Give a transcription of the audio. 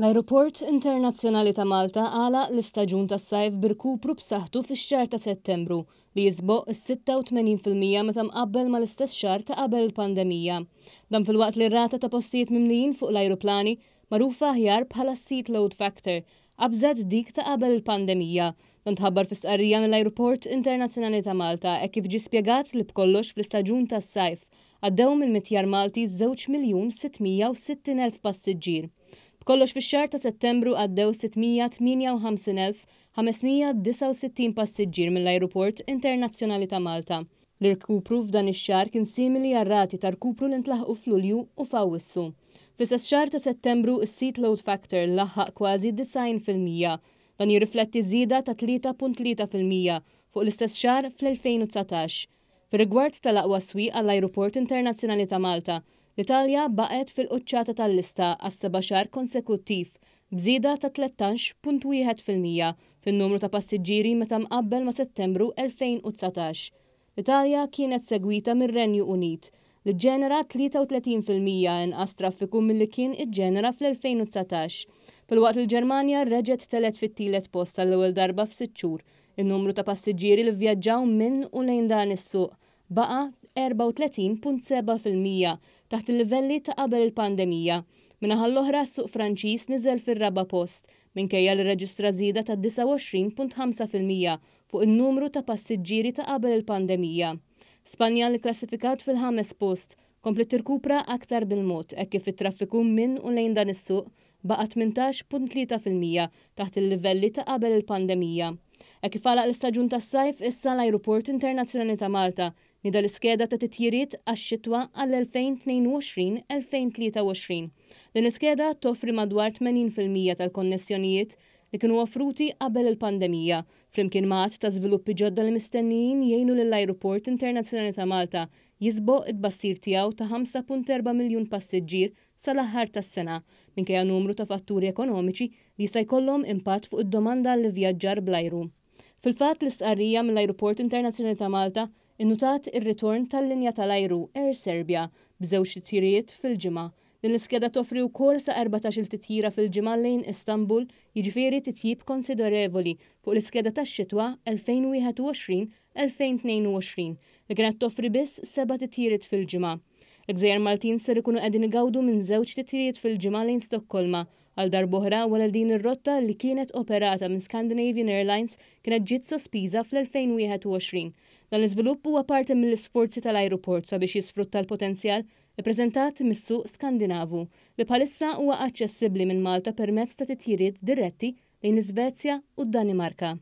L-Ajruport Internazzjonali ta' Malta għala l-istaġun tas-sajf b'irkupru b'saħħtu fix-xahar ta' Settembru li jisboq is-86% meta mqabbel mal-istess xahar ta' qabel il-pandemija. Dan filwaqt li r-rata ta' postijiet mimlijin fuq l-ajruplani magħrufa aħjar bħala seat load factor qabżet dik ta' qabel il-pandemija. Dan tħabbar fi stqarrija mill-Ajruport Internazzjonali ta' Malta hekk kif ġie spjegat li b'kollox fl-istaġun tas-sajf għaddew mill-Mitjar Malti 2,660,000 passiġġier. B'kollox fix-xahar ta' Settembru għaddew 658,569 passiġġier mill-Ajruport Internazzjonali ta' Malta. L-irkupru f'dan ix-xahar kien simili għar-rati ta' rkupru li ntlaħqu f'Lulju u f'Awwissu. Fl-istess xahar ta' Settembru is-seat load factor laħħaq kważi 90%. Dan jirrifletti żieda ta' 3.3% fuq l-istess xahar fl-2019. Fir-rigward tal-aqwa swieq għall-Ajruport Internazzjonali ta' Malta, l-Italja baqgħet fil-quċċata tal-lista għas-seba' xahar konsekuttiv b'żieda ta' 13.1% fin-numru ta' passiġġieri meta mqabbel ma' Settembru 2019. L-Italja kienet segwita mir-Renju Unit li ġġenera 33% inqas traffiku milli kien iġġenera fl-2019. Filwaqt il-Ġermanja reġgħet telet fit-tielet post tal-ewwel darba f'6 xhur. In-numru ta' passiġġieri li vvjaġġaw minn u lejn dan is-suq baqa' 34.7% taħt il-livelli ta' qabel il-pandemija. Min-naħa l-oħra s-suq Franċiż niżel fir-raba' post minkejja li rreġistra żieda ta' 29.5% fuq in-numru ta' passiġġieri ta' qabel il-pandemija. Spanja li klassifikat fil-5 post komplet tirkupra aktar bil-mod hekk kif it-traffiku minn u lejn dan is-suq baqa' 18.3% taħt il-livelli ta' qabel il-pandemija. Hekk kif għalaq l-istaġun tas-sajf issa l-Ajruport Internazzjonali ta' Malta nida l-iskeda ta' titjiriet għax-xitwa għall-2022-2023. Din iskeda toffri madwar 80% tal-konnessjonijiet li kienu offruti qabel il-pandemija, flimkien magħat ta' żviluppi ġodda li mistennijin jgħinu lill-Ajruport Internazzjonali ta' Malta jisboq it-tbassir tiegħu ta' 5.4 miljun passiġġier sal-aħħar tas-sena minkejja numru ta' fatturi ekonomiċi li jista' jkollhom impatt fuq id-domanda li vjaġġar bl-ajru. Fil-fatt l-istqarrija mill-Ajruport Internazzjonali ta' Malta innutat ir-ritorn tal-linja tal-ajru Air Serbia b'żewġ titjiriet fil-ġimgħa. Din l-iskeda toffri wkoll sa 14-il titjira fil-ġimgħa lejn Istanbul, jiġifieri titjib konsiderevoli fuq l-iskeda tax-xitwa 2021-2022 li kienet toffri biss 7 titjiriet fil-ġimgħa. L-Gżejjer Maltin ser ikunu qegħdin igawdu minn żewġ titjiriet fil-ġimgħa lejn Stokkolma għal darb'oħra wara din ir-rotta li kienet operata minn Scandinavian Airlines kienet ġiet sospiża fl-2021. Dan l-iżvilupp huwa parti mill-isforzi tal-Ajruport sabiex jisfrutta l-potenzjal ippreżentat mis-suq Skandinavu li bħalissa huwa aċċessibbli minn Malta permezz ta' titjiriet diretti lejn Iżvezja u d-Danimarka.